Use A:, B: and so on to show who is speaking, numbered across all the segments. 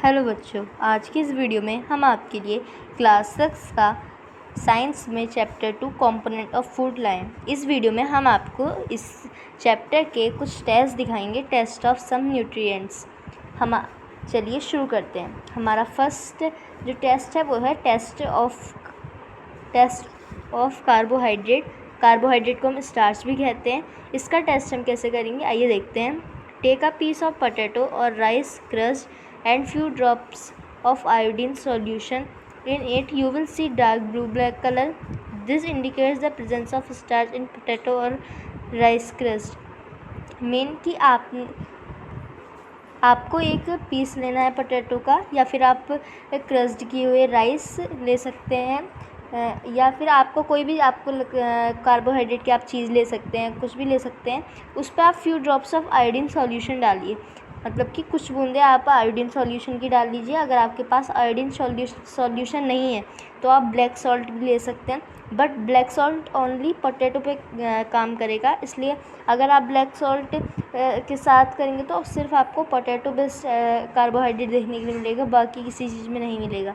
A: Hello बच्चों, आज की इस वीडियो में हम आपके लिए क्लास 6 का साइंस में चैप्टर 2 कंपोनेंट ऑफ फूड लाएँ। इस वीडियो में हम आपको इस चैप्टर के कुछ टेस्ट दिखाएंगे, टेस्ट ऑफ सम न्यूट्रिएंट्स। चलिए शुरू करते हैं। हमारा फर्स्ट जो टेस्ट है वो है टेस्ट ऑफ कार्बोहाइड्रेट को हम स्टार्च भी कहते हैं। इसका टेस्ट हम कैसे करेंगे, आइए देखते हैं। Take a piece of potato और rice crust and few drops of iodine solution in it. You will see dark blue black color. This indicates the presence of starch in potato or rice crust. Main कि आपको एक piece लेना है potato का, या फिर आप crust किए हुए राइस ले सकते हैं, या फिर आपको कोई भी कार्बोहाइड्रेट की आप चीज़ ले सकते हैं, कुछ भी ले सकते हैं। उस पर आप few drops of iodine solution डालिए, मतलब कि कुछ बूंदे आप आयोडीन सॉल्यूशन की डाल लीजिए। अगर आपके पास आयोडीन सॉल्यूशन नहीं है तो आप ब्लैक सॉल्ट भी ले सकते हैं, but black salt only potato पे काम करेगा। इसलिए अगर आप ब्लैक सॉल्ट के साथ करेंगे तो सिर्फ आपको पोटैटो बेस्ड कार्बोहाइड्रेट देखने के लिए मिलेगा, बाकी किसी चीज़ में नहीं मिलेगा।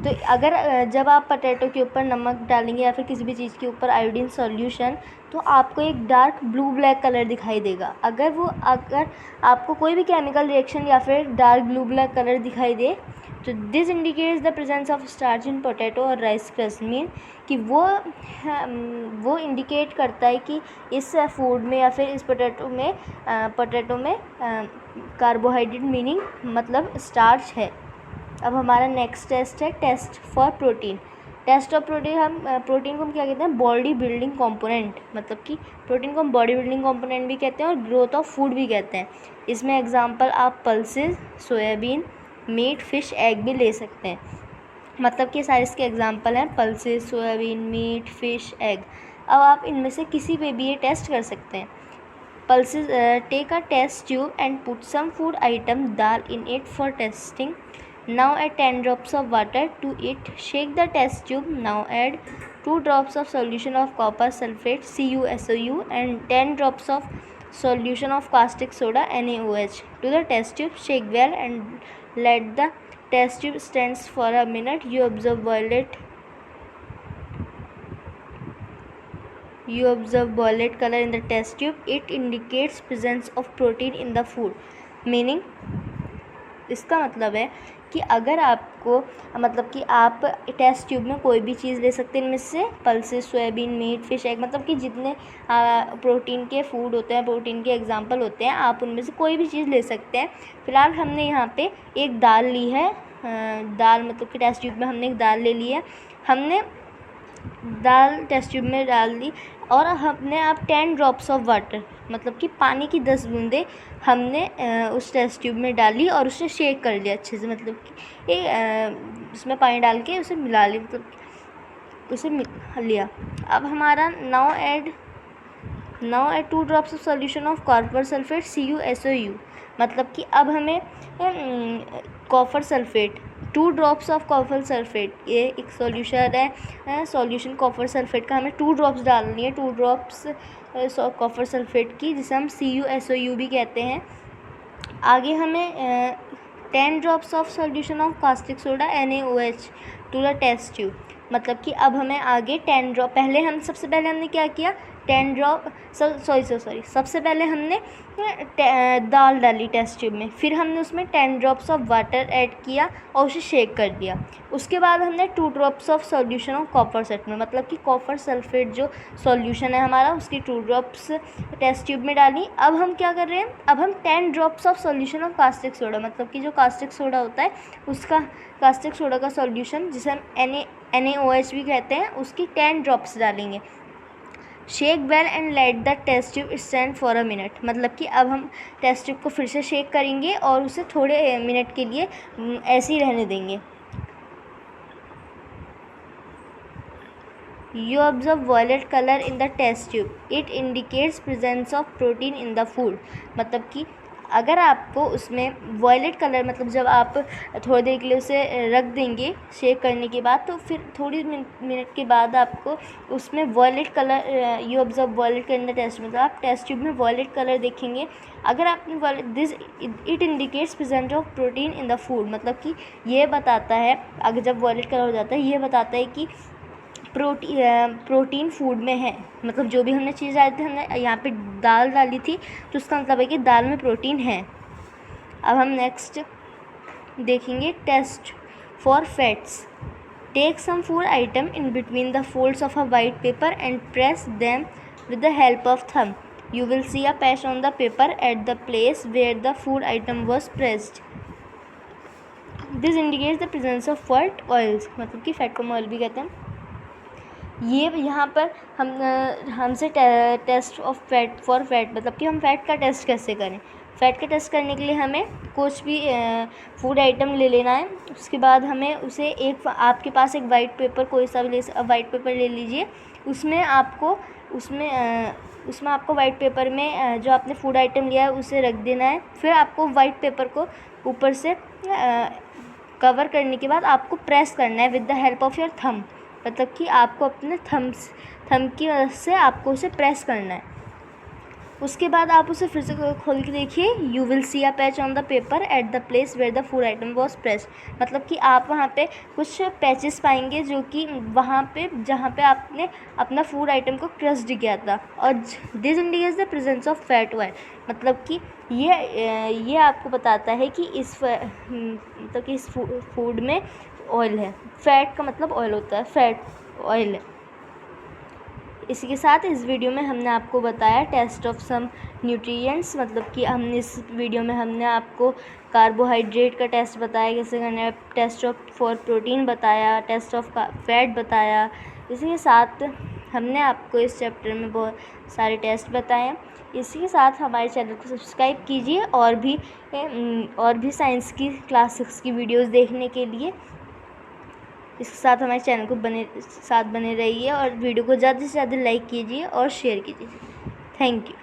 A: तो अगर जब आप पोटैटो के ऊपर नमक डालेंगे या फिर किसी भी चीज़ के ऊपर आयोडीन सॉल्यूशन, तो आपको एक डार्क ब्लू ब्लैक कलर दिखाई देगा। अगर आपको कोई भी केमिकल रिएक्शन या फिर डार्क ब्लू ब्लैक कलर दिखाई दे, तो this indicates the presence of starch in potato और राइस क्रस्ट। मीन कि वो इंडिकेट करता है कि इस फूड में या फिर इस पोटैटो में कार्बोहाइड्रेट मीनिंग मतलब स्टार्च है। अब हमारा नेक्स्ट टेस्ट है test for protein. Test of protein को हम क्या कहते हैं, बॉडी बिल्डिंग कंपोनेंट। मतलब कि प्रोटीन को हम बॉडी बिल्डिंग कंपोनेंट भी कहते हैं और ग्रोथ ऑफ फूड भी कहते हैं। इसमें एग्जांपल आप pulses, soybean, meat, fish, egg भी ले सकते हैं। मतलब कि सारे इसके एग्जांपल हैं, pulses, soybean, meat, fish, egg. अब आप इनमें से किसी पे भी ये टेस्ट कर सकते हैं। Pulses, take a test tube and put some food item dal in it for testing. Now add 10 drops of water to it. Shake the test tube. Now add 2 drops of solution of copper sulfate CuSO, and 10 drops of solution of caustic soda NaOH to the test tube. Shake well and let the test tube stand for a minute. You observe violet color in the test tube. It indicates presence of protein in the food. Meaning इसका मतलब है कि अगर आपको कि आप test tube में कोई भी चीज़ ले सकते हैं इनमें से, pulses, soybean, meat, fish, egg, मतलब कि जितने प्रोटीन के फूड होते हैं, प्रोटीन के एग्जांपल होते हैं, आप उनमें से कोई भी चीज़ ले सकते हैं। फ़िलहाल हमने यहाँ पे एक दाल ली है, दाल मतलब कि टेस्ट ट्यूब में हमने एक दाल ले ली है। हमने दाल टेस्ट ट्यूब में डाल दी और हमने आप 10 ड्रॉप्स ऑफ वाटर, मतलब कि पानी की 10 बूंदें हमने उस टेस्ट ट्यूब में डाली और उसे शेक कर लिया अच्छे से। मतलब कि उसमें पानी डाल के उसे मिला लिया, मतलब उसे लिया। अब हमारा now add 2 drops of solution of copper sulphate CuSO। मतलब कि अब हमें copper sulphate, 2 drops of copper sulphate, ये एक सॉल्यूशन है, सॉल्यूशन कॉपर सल्फेट का हमें 2 ड्रॉप्स डालनी है, 2 ड्रॉप्स कॉपर सल्फेट की, जिसे हम CuSO भी कहते हैं। आगे हमें 10 drops of solution of caustic soda NaOH to the test tube. मतलब कि अब हमें आगे 10 ड्रॉप, सबसे पहले हमने क्या किया, 10 ड्रॉप सबसे पहले हमने दाल डाली टेस्ट ट्यूब में, फिर हमने उसमें 10 ड्रॉप्स ऑफ वाटर ऐड किया और उसे शेक कर दिया। उसके बाद हमने 2 drops of solution of copper sulphate में, मतलब कि कॉपर सल्फेट जो सॉल्यूशन है हमारा, उसकी 2 ड्रॉप्स टेस्ट ट्यूब में डाली। अब हम क्या कर रहे हैं, अब हम 10 drops of solution of caustic soda, मतलब कि जो कास्टिक सोडा होता है उसका, कास्टिक सोडा का सॉल्यूशन जिसे हम NaOH भी कहते हैं, उसकी 10 ड्रॉप्स डालेंगे। Shake well and let the test tube stand for a minute. मतलब कि अब हम टेस्ट ट्यूब को फिर से शेक करेंगे और उसे थोड़े मिनट के लिए ऐसे ही रहने देंगे। You observe violet color in the test tube. It indicates presence of protein in the food. मतलब कि अगर आपको उसमें वॉयलेट कलर मतलब जब आप थोड़ी देर के लिए उसे रख देंगे शेक करने के बाद, तो फिर थोड़ी मिनट के बाद आपको उसमें violet colour you observe violet colour in the test, मतलब आप टेस्ट ट्यूब में वॉयलेट कलर देखेंगे। अगर आपने this it indicates present of protein in the food, मतलब कि ये बताता है, अगर जब वॉयलेट कलर हो जाता है ये बताता है कि प्रोटीन फूड में है। मतलब जो भी हमने चीज़ डाली थी, हमने यहाँ पे दाल डाली थी, तो उसका मतलब है कि दाल में प्रोटीन है। अब हम नेक्स्ट देखेंगे test for fats. Take some food item in between the folds of a white paper and press them with the help of thumb. You will see a patch on the paper at the place where the food item was pressed. This indicates the presence of fat oils, मतलब कि fat को हम oil भी कहते हैं। ये यहाँ पर हमसे test of fat for fat, मतलब कि हम फैट का टेस्ट कैसे करें। फ़ैट का टेस्ट करने के लिए हमें कुछ भी फूड आइटम ले लेना है। उसके बाद हमें उसे आपके पास एक वाइट पेपर कोई सा भी वाइट पेपर ले लीजिए। उसमें आपको वाइट पेपर में जो आपने फूड आइटम लिया है उसे रख देना है। फिर आपको वाइट पेपर को ऊपर से कवर करने के बाद आपको प्रेस करना है with the help of your thumb, मतलब कि आपको अपने थंब की मदद से आपको उसे प्रेस करना है। उसके बाद आप उसे फिर से खोल के देखिए। You will see a patch on the paper at the place where the food item was pressed, मतलब कि आप वहाँ पे कुछ पैचेस पाएंगे जो कि वहाँ पे जहाँ पे आपने अपना फूड आइटम को क्रस्ट किया था। और this indicates the presence of fat oil, मतलब कि ये आपको बताता है कि मतलब कि इस फूड में ऑयल है। फैट का मतलब ऑयल होता है, फैट ऑयल है। इसी के साथ इस वीडियो में हमने आपको बताया टेस्ट ऑफ सम न्यूट्रिएंट्स, मतलब कि इस वीडियो में हमने आपको कार्बोहाइड्रेट का टेस्ट बताया कैसे करना है, टेस्ट ऑफ फॉर प्रोटीन बताया, टेस्ट ऑफ फैट बताया। इसी के साथ हमने आपको इस चैप्टर में बहुत सारे टेस्ट बताए। इसी के साथ हमारे चैनल को सब्सक्राइब कीजिए और भी साइंस की क्लास 6 की वीडियोज़ देखने के लिए। इसके साथ हमारे चैनल को बने रहिए और वीडियो को ज़्यादा से ज़्यादा लाइक कीजिए और शेयर कीजिए। Thank you.